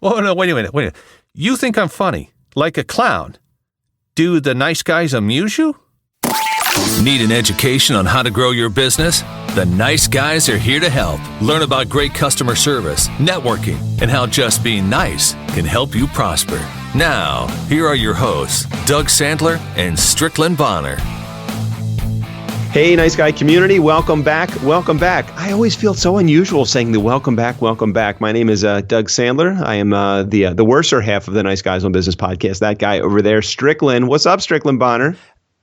Oh, no, wait a minute. You think I'm funny, like a clown. Do the nice guys amuse you? Need an education on how to grow your business? The Nice Guys are here to help. Learn about great customer service, networking, and how just being nice can help you prosper. Now, here are your hosts, Doug Sandler and Strickland Bonner. Hey, Nice Guy community, welcome back. I always feel so unusual saying the welcome back. My name is Doug Sandler. I am the worser half of the Nice Guys on Business podcast. That guy over there, Strickland. What's up, Strickland Bonner?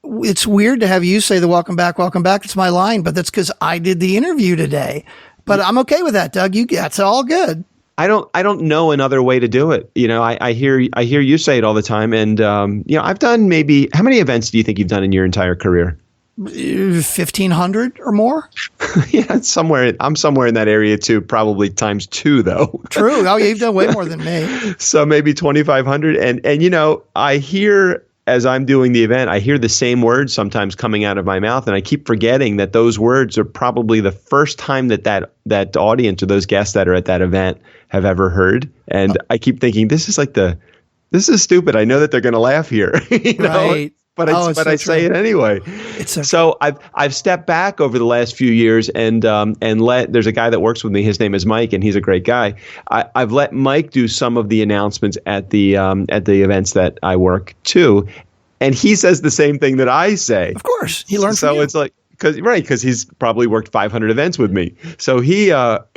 It's weird to have you say the welcome back. It's my line, but that's because I did the interview today. But I'm okay with that, Doug. That's all good. I don't know another way to do it. You know, I hear you say it all the time, and I've done maybe, how many events do you think you've done in your entire career? 1,500 or more. Yeah, I'm somewhere in that area too. Probably times 2 though. True. Oh, yeah, you've done way more than me. So maybe 2,500, and I hear. As I'm doing the event, I hear the same words sometimes coming out of my mouth, and I keep forgetting that those words are probably the first time that audience or those guests that are at that event have ever heard. And I keep thinking, this is stupid. I know that they're going to laugh here, right? But I say it anyway. So I've stepped back over the last few years and there's a guy that works with me. His name is Mike, and he's a great guy. I've let Mike do some of the announcements at the events that I work too, and he says the same thing that I say. Of course, he learned from you. So it's like because he's probably worked 500 events with me. So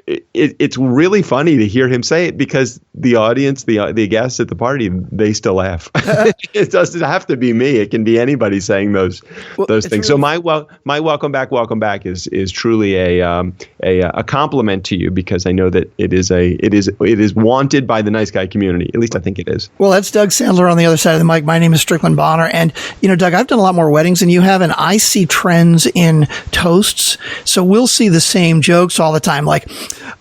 it's really funny to hear him say it because the audience, the guests at the party, they still laugh. It doesn't have to be me. It can be anybody saying those things. Really, so my welcome back is truly a compliment to you because I know that it is wanted by the Nice Guy community. At least I think it is. Well, that's Doug Sandler on the other side of the mic. My name is Strickland Bonner, and Doug, I've done a lot more weddings than you have, and I see trends in toasts. So we'll see the same jokes all the time, like,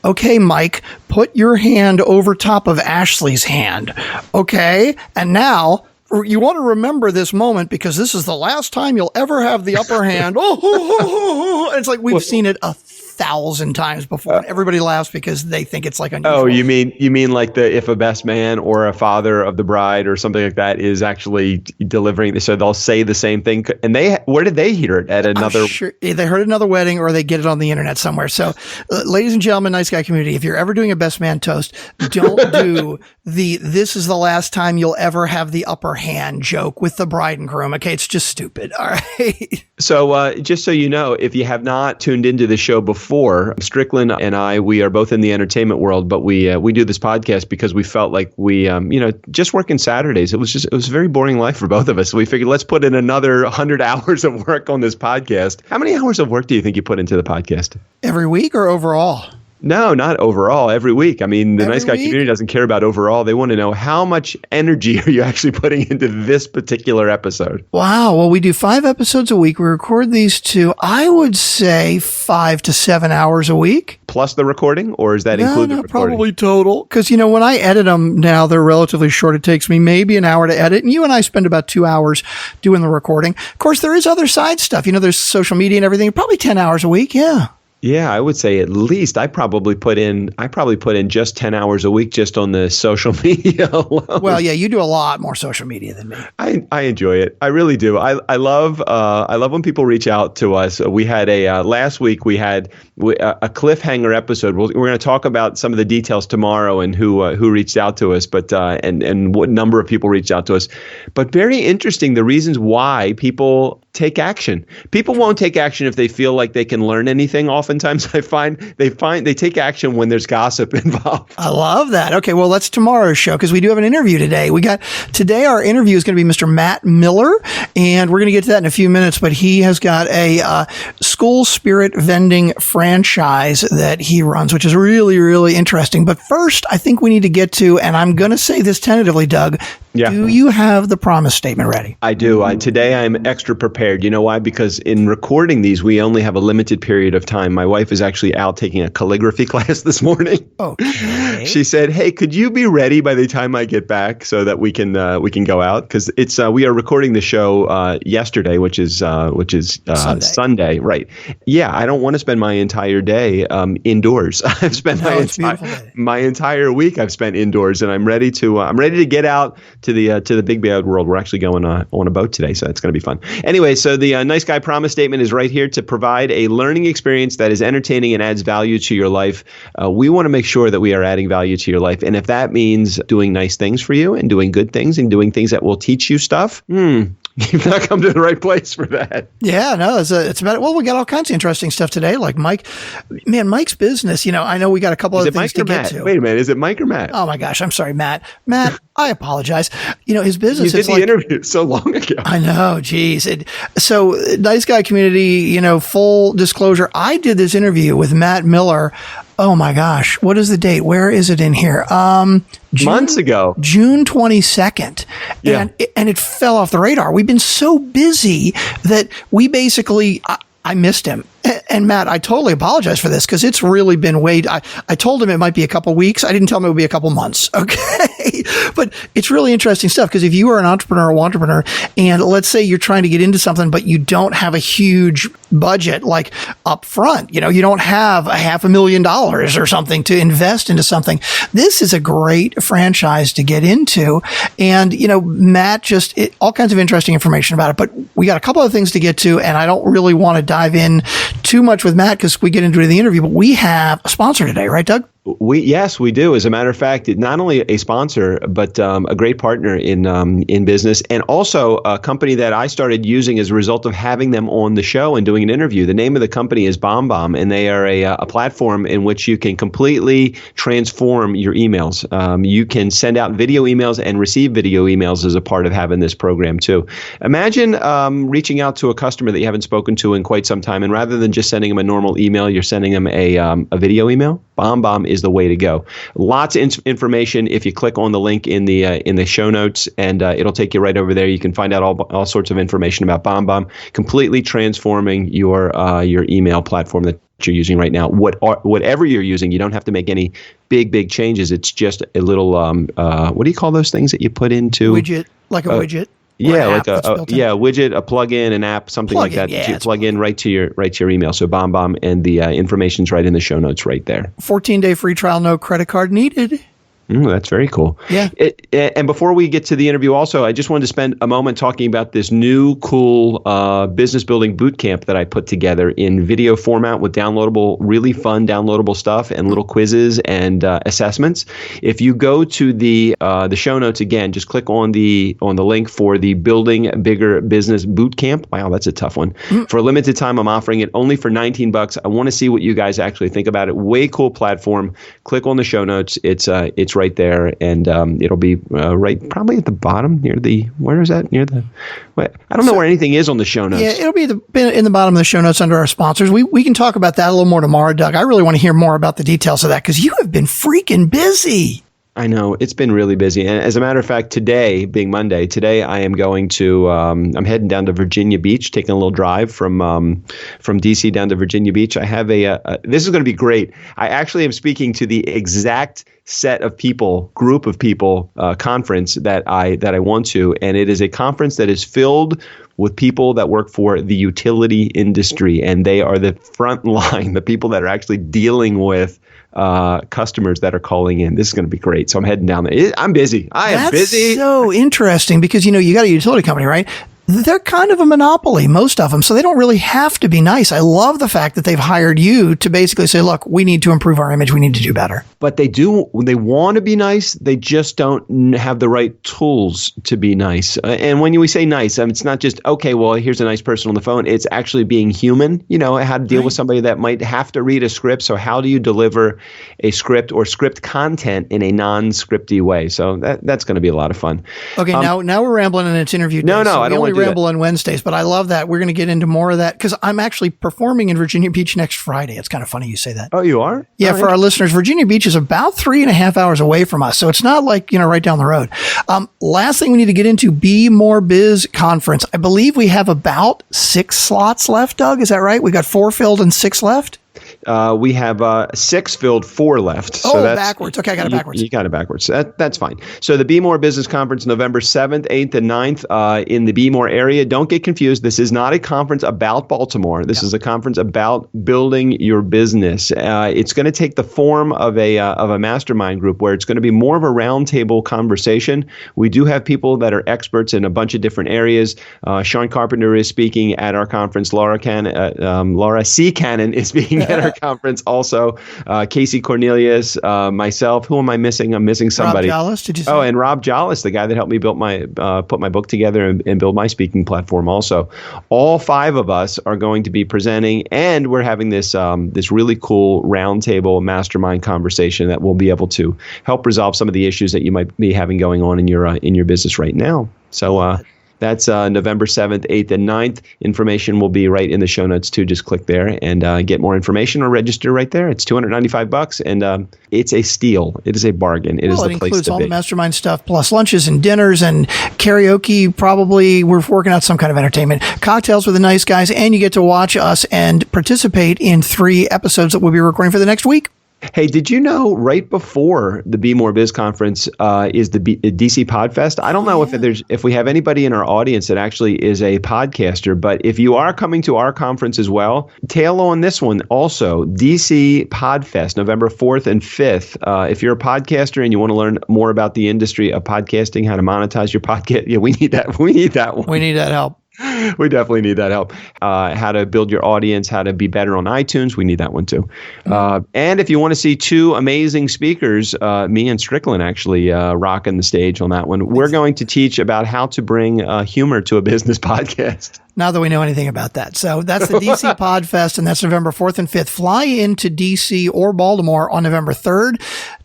okay, Mike, put your hand over top of Ashley's hand. Okay. And now you want to remember this moment because this is the last time you'll ever have the upper hand. And it's like we've seen it 1,000 times before. And everybody laughs because they think it's like unusual. Oh, you mean like if a best man or a father of the bride or something like that is actually delivering, so they'll say the same thing. And where did they hear it? At another? I'm sure they heard another wedding or they get it on the internet somewhere. So, ladies and gentlemen, Nice Guy community, if you're ever doing a best man toast, don't do this is the last time you'll ever have the upper hand joke with the bride and groom. Okay, it's just stupid. All right. So just so you know, if you have not tuned into the show before, Strickland and I, we are both in the entertainment world, but we do this podcast because we felt like we, just working Saturdays. It was a very boring life for both of us. So we figured let's put in another 100 hours of work on this podcast. How many hours of work do you think you put into the podcast? Every week or overall? No, not overall. Every week. I mean, the Nice Guy community doesn't care about overall. They want to know how much energy are you actually putting into this particular episode. Wow. Well, we do 5 episodes a week. We record these 2, I would say 5 to 7 hours a week. Plus the recording, or is that included? No, probably total. Because, when I edit them now, they're relatively short. It takes me maybe an hour to edit. And you and I spend about 2 hours doing the recording. Of course, there is other side stuff. There's social media and everything. Probably 10 hours a week. Yeah. Yeah, I would say at least I probably put in just 10 hours a week just on the social media alone. Well, yeah, you do a lot more social media than me. I enjoy it. I really do. I love when people reach out to us. We had last week we had a cliffhanger episode. We're going to talk about some of the details tomorrow and who reached out to us, but and what number of people reached out to us. But very interesting, the reasons why people take action. People won't take action if they feel like they can learn anything. Oftentimes they take action when there's gossip involved. I love that. Okay, well, that's tomorrow's show because we do have an interview today. Today our interview is going to be Mr. Matt Miller, and we're going to get to that in a few minutes, but he has got a school spirit vending franchise that he runs, which is really, really interesting. But first, I think we need to get to, and I'm going to say this tentatively, Doug, Yeah. Do you have the promise statement ready? I do. Today I'm extra prepared. You know why? Because in recording these, we only have a limited period of time. My wife is actually out taking a calligraphy class this morning. Okay. She said, "Hey, could you be ready by the time I get back so that we can go out? Because it's we are recording the show yesterday, which is Sunday, right? Yeah, I don't want to spend my entire day indoors. I've spent my entire week I've spent indoors, and I'm ready to get out to the big bad world. We're actually going on a boat today, so it's going to be fun. Anyway, so the nice guy promise statement is right here: to provide a learning experience that is entertaining and adds value to your life. We want to make sure that we are adding value to your life, and if that means doing nice things for you and doing good things and doing things that will teach you stuff, you've not come to the right place for that. Yeah, no, it's about, well, we got all kinds of interesting stuff today. Like Mike's business, I know we got a couple of things to get to. Wait a minute, is it Mike or Matt? Oh my gosh, I'm sorry, Matt. Matt, I apologize. His business. You did the interview so long ago. I know, geez. So nice guy community, full disclosure. I did this interview with Matt Miller. Oh my gosh, what is the date? Where is it in here? Months ago. June 22nd. Yeah. And it fell off the radar. We've been so busy that we basically, I missed him. And Matt, I totally apologize for this because it's really been I told him it might be a couple weeks. I didn't tell him it would be a couple months. Okay. But it's really interesting stuff because if you are an entrepreneur or entrepreneur and let's say you're trying to get into something, but you don't have a huge budget like up front, you don't have $500,000 or something to invest into something. This is a great franchise to get into. And, Matt all kinds of interesting information about it, but we got a couple of things to get to and I don't really want to dive in too much with Matt because we get into the interview, but we have a sponsor today, right, Doug? Yes, we do. As a matter of fact, not only a sponsor, but a great partner in business, and also a company that I started using as a result of having them on the show and doing an interview. The name of the company is BombBomb, and they are a platform in which you can completely transform your emails. You can send out video emails and receive video emails as a part of having this program too. Imagine reaching out to a customer that you haven't spoken to in quite some time, and rather than just sending them a normal email, you're sending them a video email. BombBomb is the way to go. Lots of information if you click on the link in the show notes, and it'll take you right over there. You can find out all sorts of information about BombBomb, completely transforming your email platform that you're using right now. Whatever you're using, you don't have to make any big changes. It's just a little what do you call those things that you put into widget, like a widget? Yeah, like a widget, a plugin, an app, something like that. Yeah, you plug in right to your email. So BombBomb, and the information's right in the show notes right there. 14-day free trial, no credit card needed. That's very cool. Yeah. And before we get to the interview also, I just wanted to spend a moment talking about this new cool business building boot camp that I put together in video format with really fun downloadable stuff and little quizzes and assessments. If you go to the show notes again, just click on the link for the Building Bigger Business Boot Camp. Wow, that's a tough one. For a limited time, I'm offering it only for $19. I want to see what you guys actually think about it. Way cool platform. Click on the show notes. It's right there, and it'll be right probably at the bottom near the, where is that? Near the, I don't know where anything is on the show notes. Yeah, it'll be in the bottom of the show notes under our sponsors. We can talk about that a little more tomorrow, Doug. I really want to hear more about the details of that because you have been freaking busy. I know, it's been really busy. And as a matter of fact, today, being Monday, I am going to, I'm heading down to Virginia Beach, taking a little drive from DC down to Virginia Beach. I have this is going to be great. I actually am speaking to the exact group of people, conference that I want to. And it is a conference that is filled with people that work for the utility industry. And they are the front line, the people that are actually dealing with customers that are calling in. This is going to be great. So I'm heading down there. I'm busy. I am busy. That's so interesting because, you got a utility company, right? They're kind of a monopoly, most of them. So they don't really have to be nice. I love the fact that they've hired you to basically say, look, we need to improve our image. We need to do better. But they want to be nice. They just don't have the right tools to be nice. And when we say nice, it's not just, okay, well, here's a nice person on the phone. It's actually being human, how to deal with somebody that might have to read a script. So how do you deliver a script or script content in a non-scripty way? So that's going to be a lot of fun. Okay, now we're rambling and it's interview day. No, I don't want to ramble on Wednesdays, but I love that. We're going to get into more of that because I'm actually performing in Virginia Beach next Friday. It's kind of funny you say that. Oh, you are? Yeah, for our listeners, Virginia Beach is is about 3.5 hours away from us. So it's not like, right down the road. Last thing we need to get into, Be More Biz Conference. I believe we have about 6 slots left, Doug. Is that right? We got 4 filled and 6 left. We have 6 filled, 4 left. So that's backwards. Okay, I got it backwards. You got it backwards. That's fine. So the Be More Business Conference, November 7th, 8th, and 9th in the Be More area. Don't get confused. This is not a conference about Baltimore. This is a conference about building your business. It's going to take the form of a mastermind group where it's going to be more of a roundtable conversation. We do have people that are experts in a bunch of different areas. Sean Carpenter is speaking at our conference. Laura C. Cannon is speaking at our conference also. Casey Cornelius, myself. Who am I missing? I'm missing somebody. Rob Jollis, did you say? Oh, and Rob Jollis, the guy that helped me build put my book together and build my speaking platform also. All 5 of us are going to be presenting, and we're having this really cool roundtable mastermind conversation that will be able to help resolve some of the issues that you might be having going on in your business right now. So that's November 7th, 8th, and 9th. Information will be right in the show notes too. Just click there and get more information or register right there. It's $295, and it's a steal. It is a bargain. It is the place to be. It includes all the mastermind stuff, plus lunches and dinners and karaoke. Probably we're working out some kind of entertainment, cocktails with the nice guys, and you get to watch us and participate in 3 episodes that we'll be recording for the next week. Hey, did you know right before the Be More Biz Conference is the DC Podfest? I don't know if we have anybody in our audience that actually is a podcaster, but if you are coming to our conference as well, tail on this one also, DC Podfest, November 4th and 5th. If you're a podcaster and you want to learn more about the industry of podcasting, how to monetize your podcast, we need that. We need that one. We need that help. We definitely need that help. How to build your audience, how to be better on iTunes. We need that one too. And if you want to see 2 amazing speakers, me and Strickland actually rocking the stage on that one. We're going to teach about how to bring humor to a business podcast. Now that we know anything about that. So that's the DC Podfest, and that's November 4th and 5th. Fly into DC or Baltimore on November 3rd.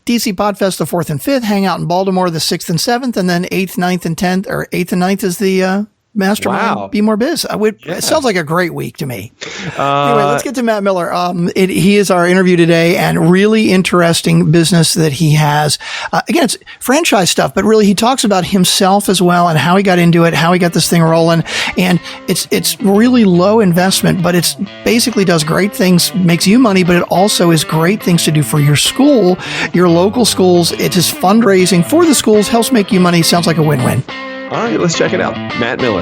DC Podfest the 4th and 5th. Hang out in Baltimore the 6th and 7th, and then 8th, 9th, and 10th, or 8th and 9th is the Mastermind. Wow. Be More Biz. It sounds like a great week to me. Anyway, let's get to Matt Miller. He is our interview today, and really interesting business that he has. Again, it's franchise stuff, but really he talks about himself as well and how he got into it, how he got this thing rolling. And it's really low investment, but it's basically does great things, makes you money, but it also is great things to do for your school, your local schools. It is fundraising for the schools, helps make you money. Sounds like a win-win. All right, let's check it out. Matt Miller.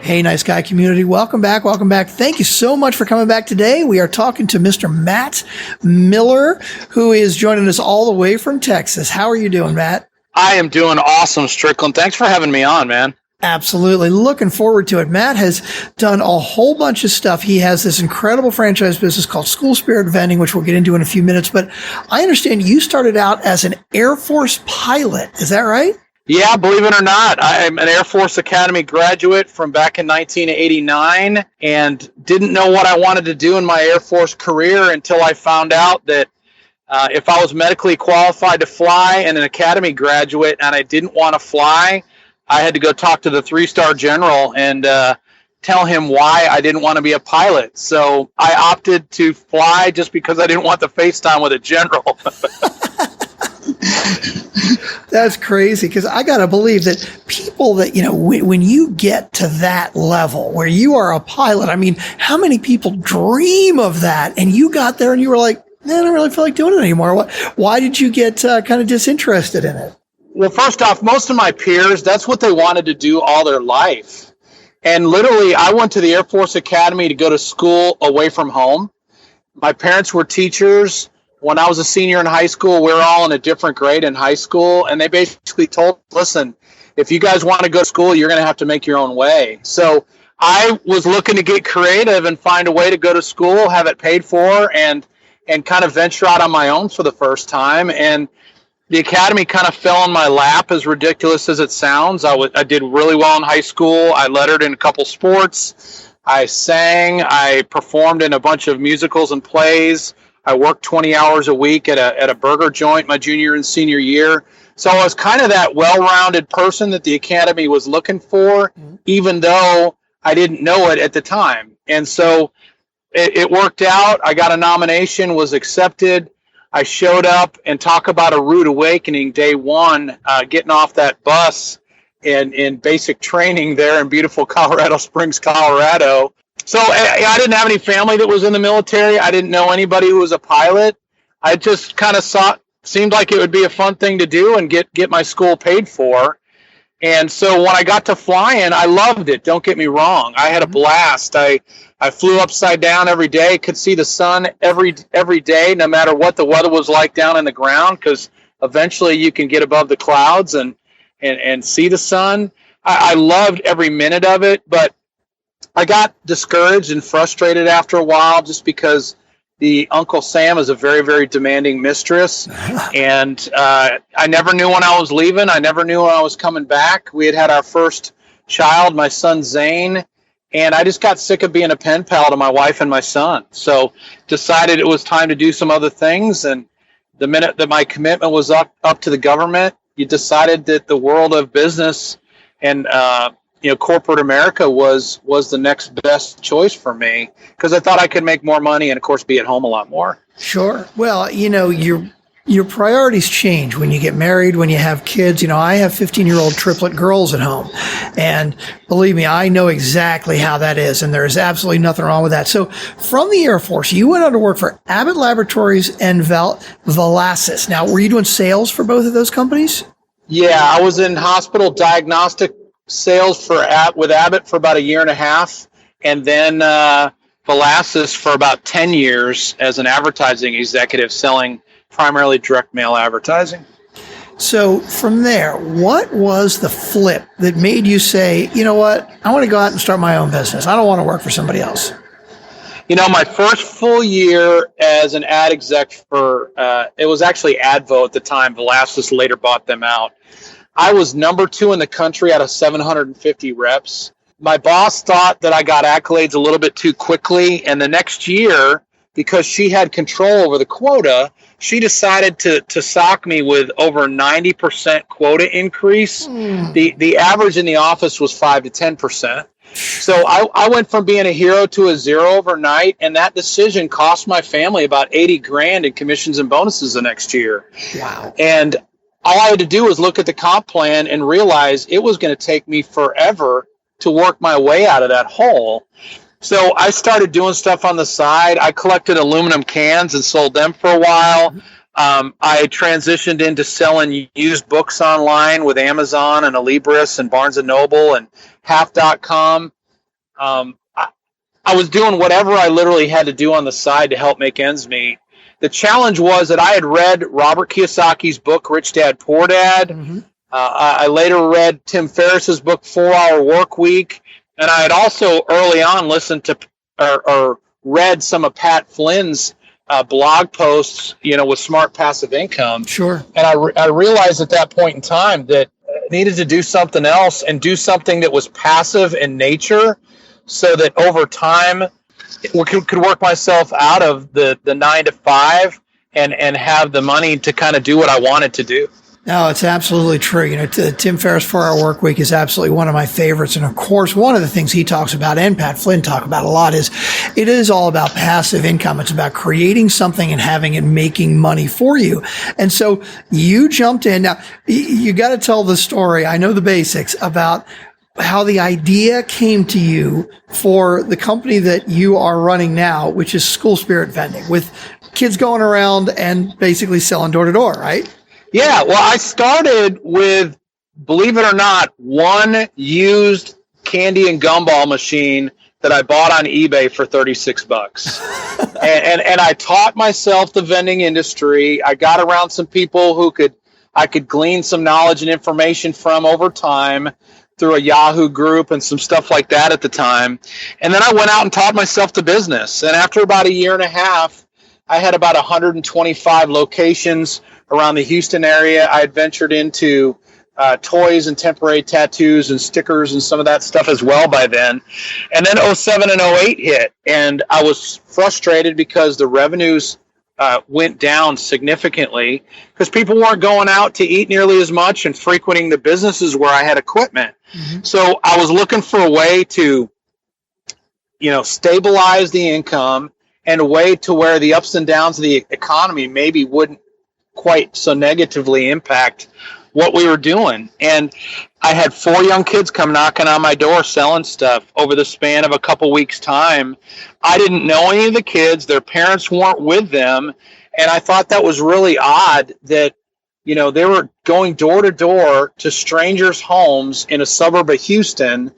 Hey, Nice Guy community. Welcome back. Welcome back. Thank you so much for coming back today. We are talking to Mr. Matt Miller, who is joining us all the way from Texas. How are you doing, Matt? I am doing awesome, Strickland. Thanks for having me on, man. Absolutely. Looking forward to it. Matt has done a whole bunch of stuff. He has this incredible franchise business called School Spirit Vending, which we'll get into in a few minutes. But I understand you started out as an Air Force pilot. Is that right? Yeah, believe it or not, I'm an Air Force Academy graduate from back in 1989 and didn't know what I wanted to do in my Air Force career until I found out that if I was medically qualified to fly and an Academy graduate and I didn't want to fly, I had to go talk to the 3-star general and tell him why I didn't want to be a pilot. So I opted to fly just because I didn't want the FaceTime with a general. That's crazy, because I got to believe that people that, when you get to that level where you are a pilot, I mean, how many people dream of that? And you got there and you were like, I don't really feel like doing it anymore. Why did you get kind of disinterested in it? Well, first off, most of my peers, that's what they wanted to do all their life. And literally, I went to the Air Force Academy to go to school away from home. My parents were teachers. When I was a senior in high school, we were all in a different grade in high school. And they basically told us, listen, if you guys want to go to school, you're going to have to make your own way. So I was looking to get creative and find a way to go to school, have it paid for, and kind of venture out on my own for the first time. And the Academy kind of fell in my lap, as ridiculous as it sounds. I did really well in high school. I lettered in a couple sports. I sang. I performed in a bunch of musicals and plays. I worked 20 hours a week at a burger joint my junior and senior year. So I was kind of that well-rounded person that the Academy was looking for, even though I didn't know it at the time. And so it worked out. I got a nomination, was accepted. I showed up, and talk about a rude awakening day one, getting off that bus in basic training there in beautiful Colorado Springs, Colorado. So I didn't have any family that was in the military. I didn't know anybody who was a pilot. I just kind of seemed like it would be a fun thing to do and get my school paid for. And so when I got to flying, I loved it. Don't get me wrong. I had a blast. I flew upside down every day, could see the sun every day, no matter what the weather was like down in the ground, because eventually you can get above the clouds and see the sun. I loved every minute of it, but I got discouraged and frustrated after a while just because the Uncle Sam is a very, very demanding mistress. And I never knew when I was leaving. I never knew when I was coming back. We had our first child, my son Zane, and I just got sick of being a pen pal to my wife and my son. So decided it was time to do some other things. And the minute that my commitment was up to the government, you decided that the world of business and corporate America was the next best choice for me, because I thought I could make more money and, of course, be at home a lot more. Sure. Well, your priorities change when you get married, when you have kids. I have 15-year-old triplet girls at home, and believe me, I know exactly how that is, and there is absolutely nothing wrong with that. So from the Air Force, you went on to work for Abbott Laboratories and Velasys. Now, were you doing sales for both of those companies? Yeah, I was in hospital diagnostic sales with Abbott for about a year and a half, and then Velasys for about 10 years as an advertising executive, selling primarily direct mail advertising. So from there, what was the flip that made you say, you know what, I want to go out and start my own business. I don't want to work for somebody else. My first full year as an ad exec for, it was actually Advo at the time. Velasys later bought them out. I was number 2 in the country out of 750 reps. My boss thought that I got accolades a little bit too quickly, and the next year, because she had control over the quota, she decided to sock me with over 90% quota increase. The average in the office was 5 to 10%. So I went from being a hero to a zero overnight, and that decision cost my family about $80,000 in commissions and bonuses the next year. Wow. And all I had to do was look at the comp plan and realize it was going to take me forever to work my way out of that hole. So I started doing stuff on the side. I collected aluminum cans and sold them for a while. I transitioned into selling used books online with Amazon and Alibris and Barnes & Noble and Half.com. I was doing whatever I literally had to do on the side to help make ends meet. The challenge was that I had read Robert Kiyosaki's book, Rich Dad, Poor Dad. Mm-hmm. I later read Tim Ferriss's book, 4-Hour Work Week. And I had also early on listened to or read some of Pat Flynn's blog posts, with Smart Passive Income. Sure. And I realized at that point in time that I needed to do something else and do something that was passive in nature, so that over time could work myself out of the 9 to 5 and have the money to kind of do what I wanted to do. No, it's absolutely true. Tim Ferriss' 4-Hour Work Week is absolutely one of my favorites. And of course, one of the things he talks about and Pat Flynn talk about a lot is it is all about passive income. It's about creating something and having it making money for you. And so you jumped in. Now, you got to tell the story. I know the basics about how the idea came to you for the company that you are running now, which is School Spirit Vending, with kids going around and basically selling door to door, right? Yeah, well, I started with, believe it or not, one used candy and gumball machine that I bought on eBay for $36. and I taught myself the vending industry. I got around some people who I could glean some knowledge and information from over time through a Yahoo group and some stuff like that at the time. And then I went out and taught myself the business. And after about a year and a half, I had about 125 locations around the Houston area. I had ventured into toys and temporary tattoos and stickers and some of that stuff as well by then. And then 07 and 08 hit, and I was frustrated because the revenues went down significantly because people weren't going out to eat nearly as much and frequenting the businesses where I had equipment. Mm-hmm. So I was looking for a way to stabilize the income in a way to where the ups and downs of the economy maybe wouldn't quite so negatively impact what we were doing. And I had 4 young kids come knocking on my door selling stuff over the span of a couple weeks' time. I didn't know any of the kids. Their parents weren't with them. And I thought that was really odd that, they were going door to door to strangers' homes in a suburb of Houston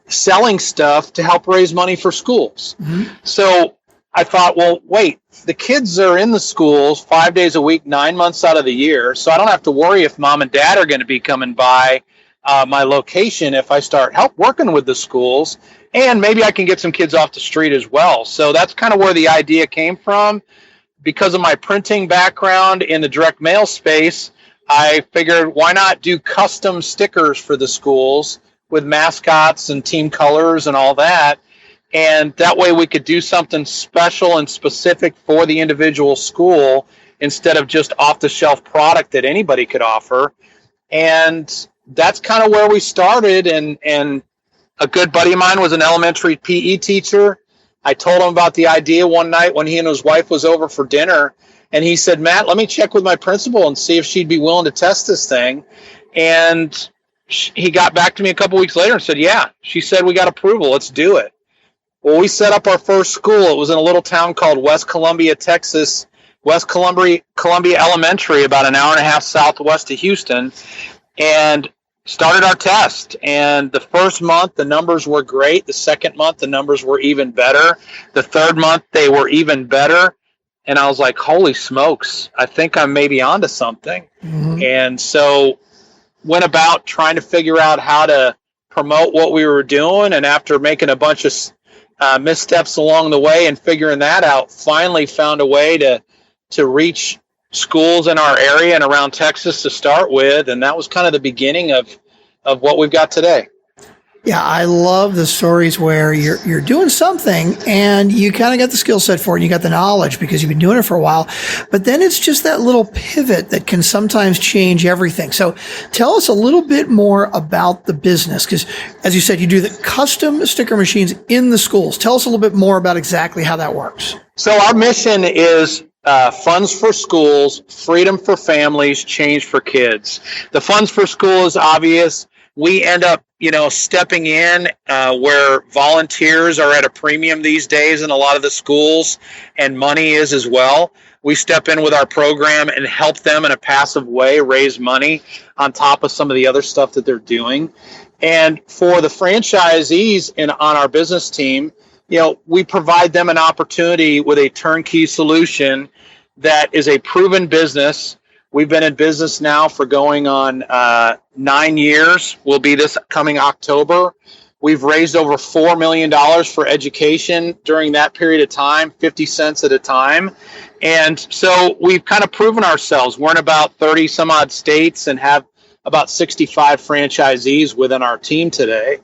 selling stuff to help raise money for schools. Mm-hmm. So I thought, well, wait, the kids are in the schools 5 days a week, 9 months out of the year. So I don't have to worry if mom and dad are going to be coming by my location if I start working with the schools. And maybe I can get some kids off the street as well. So that's kind of where the idea came from. Because of my printing background in the direct mail space, I figured why not do custom stickers for the schools with mascots and team colors and all that. And that way we could do something special and specific for the individual school instead of just off-the-shelf product that anybody could offer. And that's kind of where we started. And a good buddy of mine was an elementary PE teacher. I told him about the idea one night when he and his wife was over for dinner. And he said, Matt, let me check with my principal and see if she'd be willing to test this thing. And he got back to me a couple weeks later and said, yeah, she said, we got approval. Let's do it. Well, we set up our first school. It was in a little town called West Columbia, Texas, West Columbia Elementary, about an hour and a half southwest of Houston, and started our test. And the first month, the numbers were great. The second month, the numbers were even better. The third month, they were even better. And I was like, holy smokes, I think I'm maybe onto something. Mm-hmm. And so went about trying to figure out how to promote what we were doing. And after making a bunch of missteps along the way and figuring that out, finally found a way to reach schools in our area and around Texas to start with. And that was kind of the beginning of what we've got today. Yeah, I love the stories where you're doing something and you kind of got the skill set for it and you got the knowledge because you've been doing it for a while. But then it's just that little pivot that can sometimes change everything. So tell us a little bit more about the business because, as you said, you do the custom sticker machines in the schools. Tell us a little bit more about exactly how that works. So our mission is funds for schools, freedom for families, change for kids. The funds for school is obvious. We end up, stepping in where volunteers are at a premium these days in a lot of the schools, and money is as well. We step in with our program and help them in a passive way raise money on top of some of the other stuff that they're doing. And for the franchisees on our business team, we provide them an opportunity with a turnkey solution that is a proven business. We've been in business now for going on 9 years. Will be this coming October. We've raised over $4 million for education during that period of time, 50 cents at a time. And so we've kind of proven ourselves. We're in about 30 some odd states and have about 65 franchisees within our team today.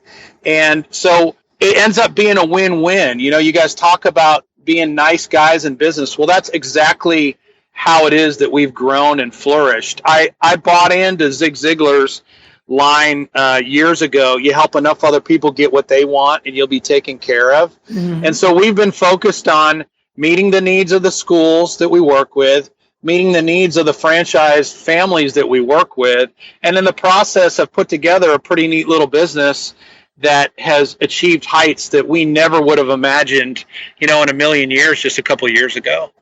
And so it ends up being a win-win. You guys talk about being nice guys in business. Well, that's exactly how it is that we've grown and flourished. I bought into Zig Ziglar's line years ago. You help enough other people get what they want and you'll be taken care of. Mm-hmm. And so we've been focused on meeting the needs of the schools that we work with, meeting the needs of the franchise families that we work with, and in the process have put together a pretty neat little business that has achieved heights that we never would have imagined, in a million years just a couple of years ago.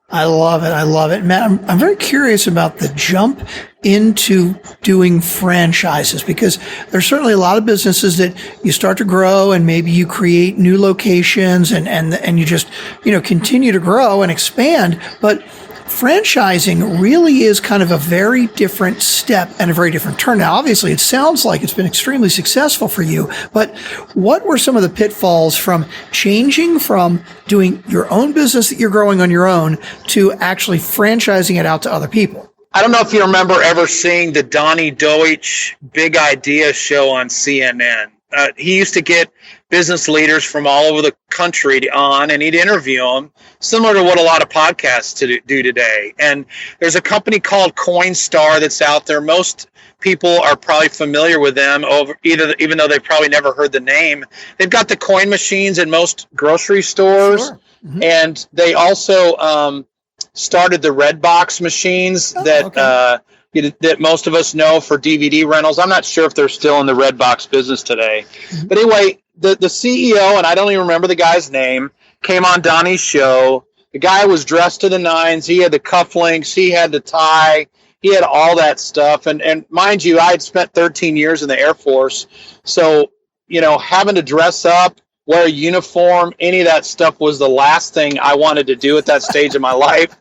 I love it. I love it. Matt, I'm very curious about the jump into doing franchises because there's certainly a lot of businesses that you start to grow and maybe you create new locations and you just, continue to grow and expand. But franchising really is kind of a very different step and a very different turn. Now, obviously, it sounds like it's been extremely successful for you, but what were some of the pitfalls from changing from doing your own business that you're growing on your own to actually franchising it out to other people? I don't know if you remember ever seeing the Donnie Deutsch Big Idea show on CNN. he used to get business leaders from all over the country on, and he'd interview them, similar to what a lot of podcasts do today. And there's a company called Coinstar that's out there. Most people are probably familiar with them, even though they've probably never heard the name. They've got the coin machines in most grocery stores, Sure. Mm-hmm. and they also started the red box machines that most of us know for DVD rentals. I'm not sure if they're still in the red box business today. Mm-hmm. But anyway, the CEO, and I don't even remember the guy's name, came on Donnie's show. The guy was dressed to the nines. He had the cufflinks. He had the tie. He had all that stuff. And mind you, I had spent 13 years in the Air Force. So, having to dress up, wear a uniform, any of that stuff was the last thing I wanted to do at that stage of my life.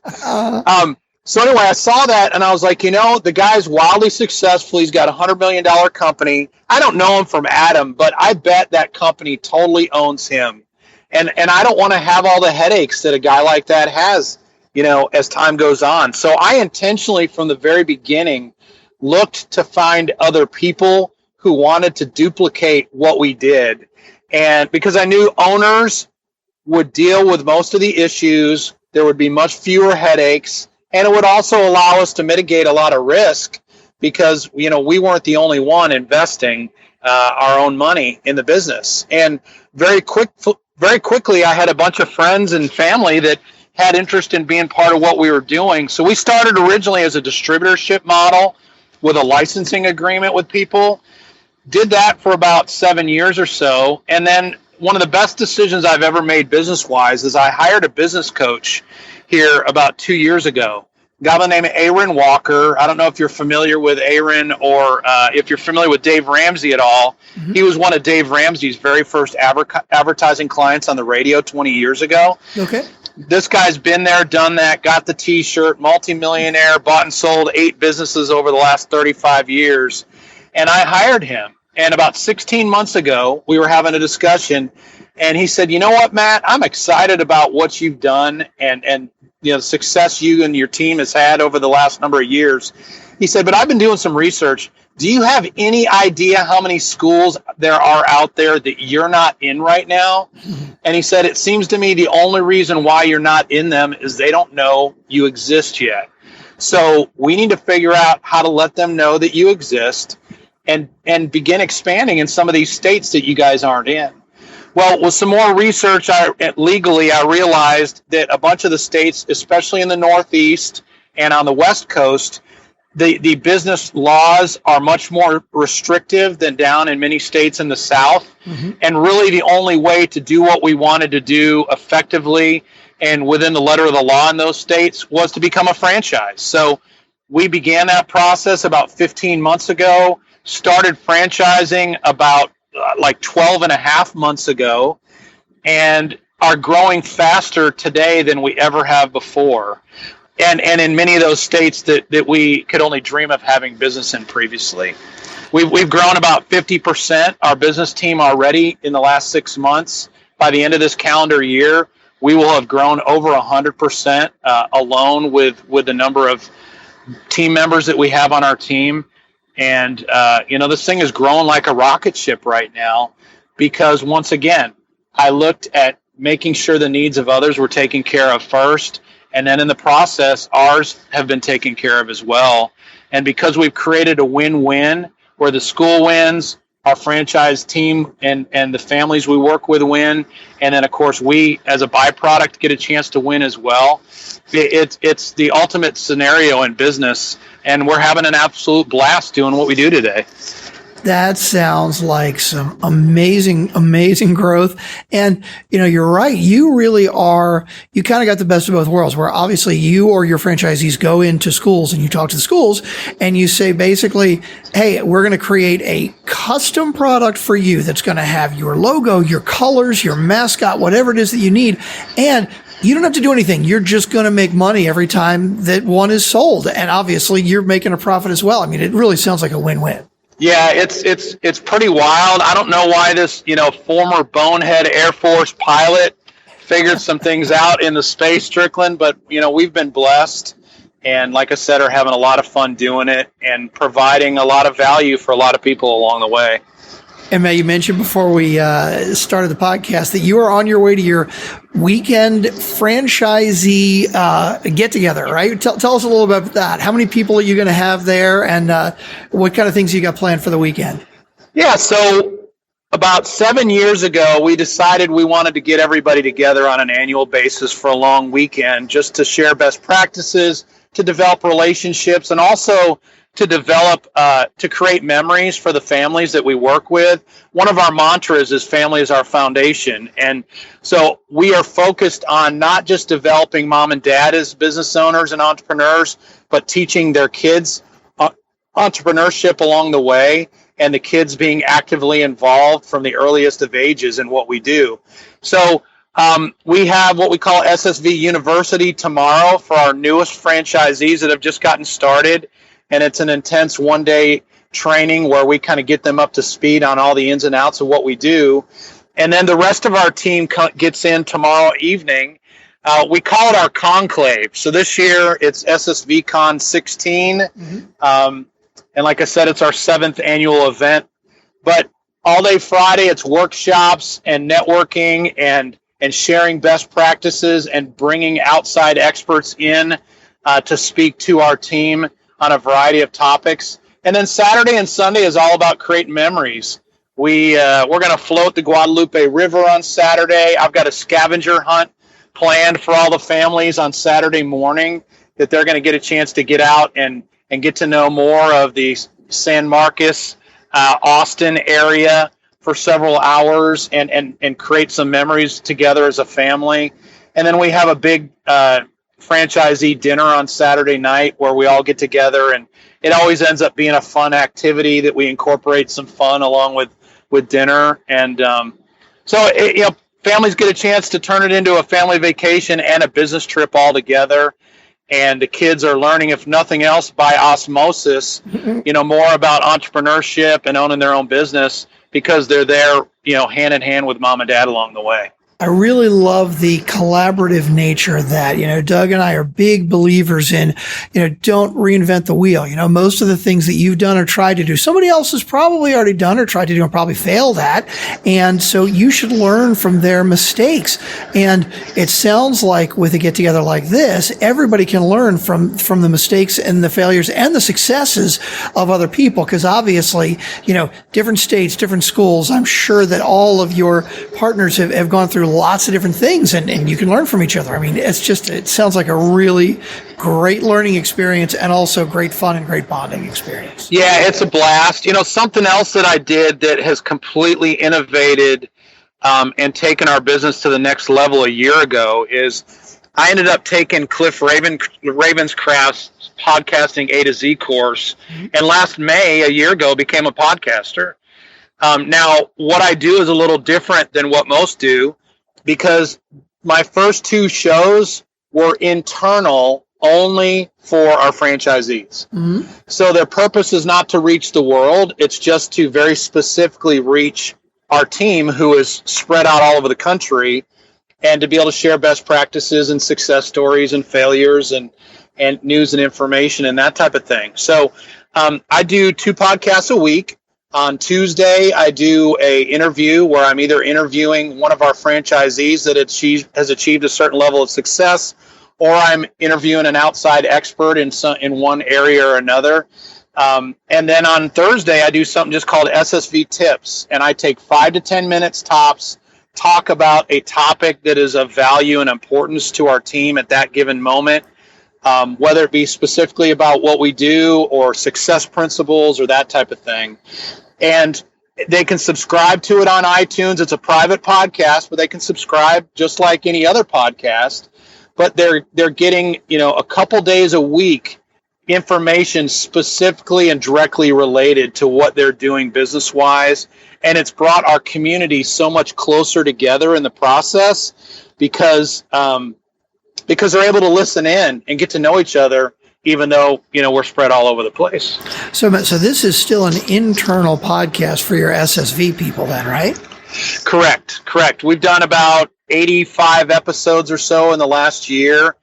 So anyway, I saw that and I was like, the guy's wildly successful. He's got a $100 million company. I don't know him from Adam, but I bet that company totally owns him. And I don't want to have all the headaches that a guy like that has, as time goes on. So I intentionally, from the very beginning, looked to find other people who wanted to duplicate what we did. And because I knew owners would deal with most of the issues, there would be much fewer headaches. And it would also allow us to mitigate a lot of risk because, we weren't the only one investing our own money in the business. And very quickly, I had a bunch of friends and family that had interest in being part of what we were doing. So we started originally as a distributorship model with a licensing agreement with people. Did that for about 7 years or so. And then one of the best decisions I've ever made business-wise is I hired a business coach here about 2 years ago. A guy by the name of Aaron Walker. I don't know if you're familiar with Aaron or if you're familiar with Dave Ramsey at all. Mm-hmm. He was one of Dave Ramsey's very first advertising clients on the radio 20 years ago. Okay. This guy's been there, done that, got the T-shirt, multimillionaire, bought and sold 8 businesses over the last 35 years. And I hired him. And about 16 months ago, we were having a discussion. And he said, you know what, Matt, I'm excited about what you've done and the success you and your team has had over the last number of years. He said, but I've been doing some research. Do you have any idea how many schools there are out there that you're not in right now? And he said, it seems to me the only reason why you're not in them is they don't know you exist yet. So we need to figure out how to let them know that you exist and begin expanding in some of these states that you guys aren't in. Well, with some more research, I realized that a bunch of the states, especially in the Northeast and on the West Coast, the business laws are much more restrictive than down in many states in the South. Mm-hmm. And really the only way to do what we wanted to do effectively and within the letter of the law in those states was to become a franchise. So we began that process about 15 months ago, started franchising about 12 and a half months ago, and are growing faster today than we ever have before. And in many of those states that we could only dream of having business in previously. We've grown about 50%, our business team already in the last 6 months. By the end of this calendar year, we will have grown over 100% alone with the number of team members that we have on our team. And, this thing is growing like a rocket ship right now because, once again, I looked at making sure the needs of others were taken care of first. And then in the process, ours have been taken care of as well. And because we've created a win-win where the school wins, our franchise team and the families we work with win. And then, of course, we, as a byproduct, get a chance to win as well. It's the ultimate scenario in business, and we're having an absolute blast doing what we do today. That sounds like some amazing, amazing growth. And, you're right. You really are, you kind of got the best of both worlds where obviously you or your franchisees go into schools and you talk to the schools and you say basically, hey, we're going to create a custom product for you that's going to have your logo, your colors, your mascot, whatever it is that you need. And you don't have to do anything. You're just going to make money every time that one is sold. And obviously you're making a profit as well. I mean, it really sounds like a win-win. Yeah, it's pretty wild. I don't know why this, former bonehead Air Force pilot figured some things out in the space, Strickland, but, we've been blessed. And like I said, are having a lot of fun doing it and providing a lot of value for a lot of people along the way. And Matt, you mentioned before we started the podcast that you are on your way to your weekend franchisee get-together, right? Tell us a little bit about that. How many people are you going to have there, and what kind of things you got planned for the weekend? Yeah, so about 7 years ago, we decided we wanted to get everybody together on an annual basis for a long weekend just to share best practices, to develop relationships, and also to develop, to create memories for the families that we work with. One of our mantras is family is our foundation. And so we are focused on not just developing mom and dad as business owners and entrepreneurs, but teaching their kids entrepreneurship along the way, and the kids being actively involved from the earliest of ages in what we do. So we have what we call SSV University tomorrow for our newest franchisees that have just gotten started. And it's an intense one-day training where we kind of get them up to speed on all the ins and outs of what we do. And then the rest of our team gets in tomorrow evening. We call it our conclave. So this year it's SSV Con 16. Mm-hmm. And like I said, it's our 7th annual event. But all day Friday, it's workshops and networking and sharing best practices and bringing outside experts in to speak to our team on a variety of topics. And then Saturday and Sunday is all about creating memories. We're going to float the Guadalupe River on Saturday. I've got a scavenger hunt planned for all the families on Saturday morning that they're going to get a chance to get out and get to know more of the San Marcos, Austin area for several hours and create some memories together as a family. And then we have a big franchisee dinner on Saturday night where we all get together, and it always ends up being a fun activity that we incorporate some fun along with dinner. And families get a chance to turn it into a family vacation and a business trip all together. And the kids are learning, if nothing else, by osmosis, more about entrepreneurship and owning their own business because they're there, hand in hand with mom and dad along the way. I really love the collaborative nature of that. Doug and I are big believers in, don't reinvent the wheel. Most of the things that you've done or tried to do, somebody else has probably already done or tried to do and probably failed at. And so you should learn from their mistakes. And it sounds like with a get together like this, everybody can learn from the mistakes and the failures and the successes of other people. Because obviously, different states, different schools, I'm sure that all of your partners have gone through lots of different things and you can learn from each other. I mean, it sounds like a really great learning experience and also great fun and great bonding experience. Yeah, it's a blast. Something else that I did that has completely innovated and taken our business to the next level a year ago is I ended up taking Cliff Ravenscraft's podcasting A to Z course, and last May, a year ago, became a podcaster. Now, what I do is a little different than what most do, because my first 2 shows were internal only for our franchisees. Mm-hmm. So their purpose is not to reach the world. It's just to very specifically reach our team who is spread out all over the country and to be able to share best practices and success stories and failures and news and information and that type of thing. So I do 2 podcasts a week. On Tuesday, I do a interview where I'm either interviewing one of our franchisees that has achieved a certain level of success, or I'm interviewing an outside expert in one area or another. And then on Thursday, I do something just called SSV Tips, and I take 5 to 10 minutes tops, talk about a topic that is of value and importance to our team at that given moment, whether it be specifically about what we do or success principles or that type of thing. And they can subscribe to it on iTunes. It's a private podcast, but they can subscribe just like any other podcast. But they're getting, a couple days a week information specifically and directly related to what they're doing business-wise. And it's brought our community so much closer together in the process because they're able to listen in and get to know each other, even though, we're spread all over the place. So this is still an internal podcast for your SSV people then, right? Correct. We've done about 85 episodes or so in the last year.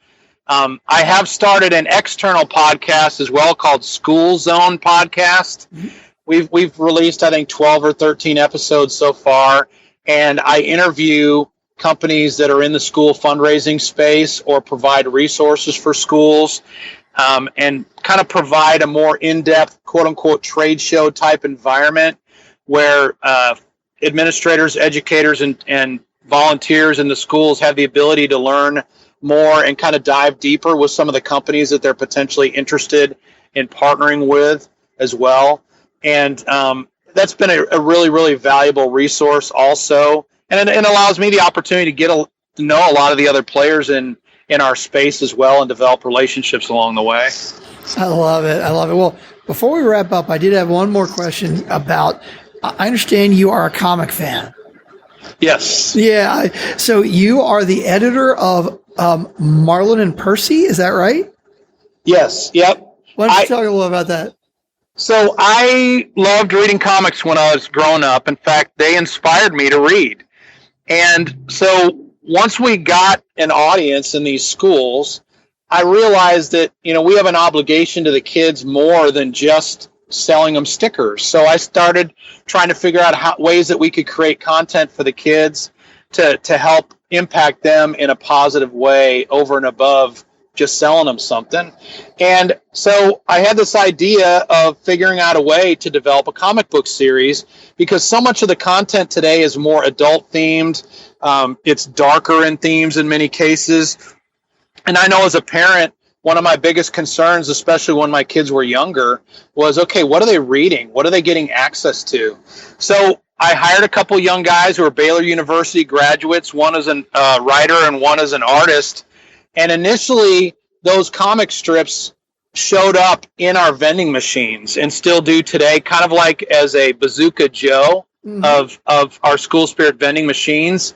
I have started an external podcast as well called School Zone Podcast. Mm-hmm. We've released, I think, 12 or 13 episodes so far, and I interview companies that are in the school fundraising space or provide resources for schools, and kind of provide a more in-depth, quote-unquote, trade show type environment where administrators, educators, and volunteers in the schools have the ability to learn more and kind of dive deeper with some of the companies that they're potentially interested in partnering with as well. And that's been a really, really valuable resource also. And it allows me the opportunity to get to know a lot of the other players in our space as well and develop relationships along the way. I love it. I love it. Well, before we wrap up, I did have one more question about, I understand you are a comic fan. Yes. Yeah. So you are the editor of Marlin and Percy. Is that right? Yes. Yep. Why don't you talk a little about that? So I loved reading comics when I was growing up. In fact, they inspired me to read. And so once we got an audience in these schools, I realized that, we have an obligation to the kids more than just selling them stickers. So I started trying to figure out ways that we could create content for the kids to help impact them in a positive way over and above just selling them something. And so I had this idea of figuring out a way to develop a comic book series, because so much of the content today is more adult themed. It's darker in themes in many cases. And I know as a parent, one of my biggest concerns, especially when my kids were younger, was, okay, what are they reading? What are they getting access to? So I hired a couple young guys who are Baylor University graduates. One is a writer and one is an artist. And initially, those comic strips showed up in our vending machines and still do today, kind of like as a Bazooka Joe of our School Spirit vending machines.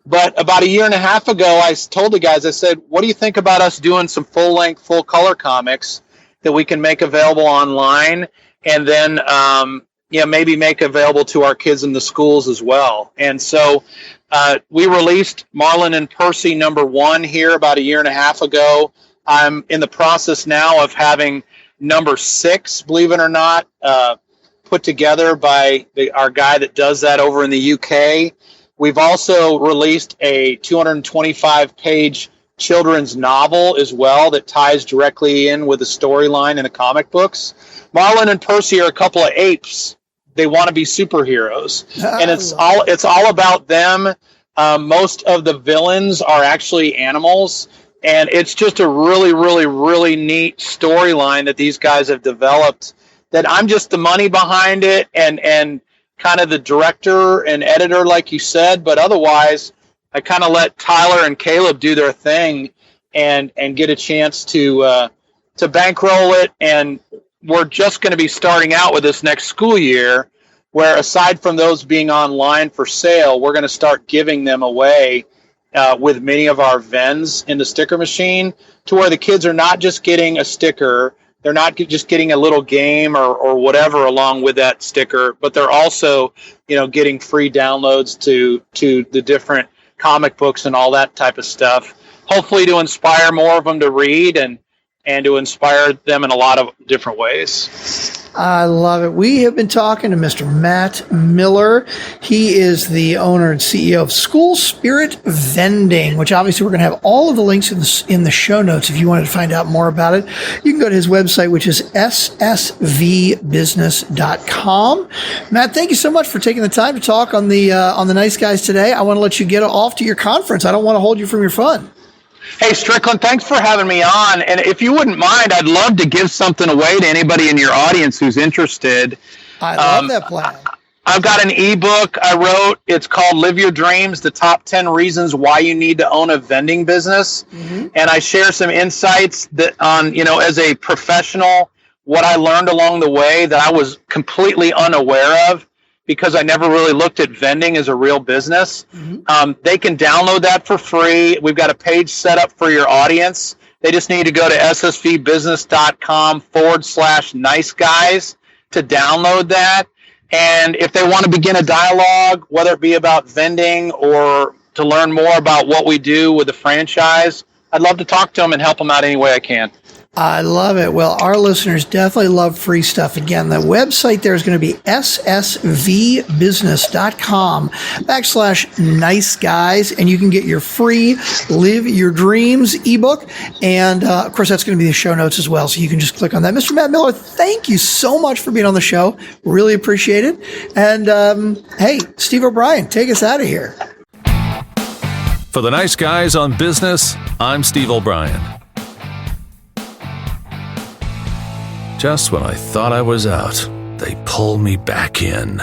But about a year and a half ago, I told the guys, I said, what do you think about us doing some full-length, full-color comics that we can make available online and then maybe make available to our kids in the schools as well? And so we released Marlin and Percy #1 here about a year and a half ago. I'm in the process now of having #6, believe it or not, put together by our guy that does that over in the UK. We've also released a 225-page children's novel as well that ties directly in with the storyline in the comic books. Marlin and Percy are a couple of apes. They want to be superheroes, and it's all about them. Most of the villains are actually animals, and it's just a really, really, really neat storyline that these guys have developed. That I'm just the money behind it, and kind of the director and editor, like you said, but otherwise, I kind of let Tyler and Caleb do their thing, and get a chance to bankroll it. And we're just going to be starting out with this next school year, where aside from those being online for sale, we're going to start giving them away with many of our vends in the sticker machine, to where the kids are not just getting a sticker, they're not just getting a little game or whatever along with that sticker, but they're also, getting free downloads to the different comic books and all that type of stuff, hopefully to inspire more of them to read and to inspire them in a lot of different ways. I love it. We have been talking to Mr. Matt Miller. He is the owner and CEO of School Spirit Vending, which obviously we're going to have all of the links in the show notes if you wanted to find out more about it. You can go to his website, which is ssvbusiness.com. Matt, thank you so much for taking the time to talk on the Nice Guys today. I want to let you get off to your conference. I don't want to hold you from your fun. Hey, Strickland, thanks for having me on. And if you wouldn't mind, I'd love to give something away to anybody in your audience who's interested. I love that plan. I've got an ebook I wrote. It's called Live Your Dreams, the top 10 reasons why you need to own a vending business. And I share some insights that on, as a professional, what I learned along the way that I was completely unaware of, because I never really looked at vending as a real business. They can download that for free. We've got a page set up for your audience. They just need to go to ssvbusiness.com/nice guys to download that. And if they want to begin a dialogue, whether it be about vending or to learn more about what we do with the franchise, I'd love to talk to them and help them out any way I can. I love it. Well, our listeners definitely love free stuff. Again, the website there is going to be ssvbusiness.com/nice guys, and you can get your free Live Your Dreams ebook. And of course, that's going to be in the show notes as well. So you can just click on that. Mr. Matt Miller, thank you so much for being on the show. Really appreciate it. And hey, Steve O'Brien, take us out of here. For the Nice Guys on Business, I'm Steve O'Brien. Just when I thought I was out, they pull me back in.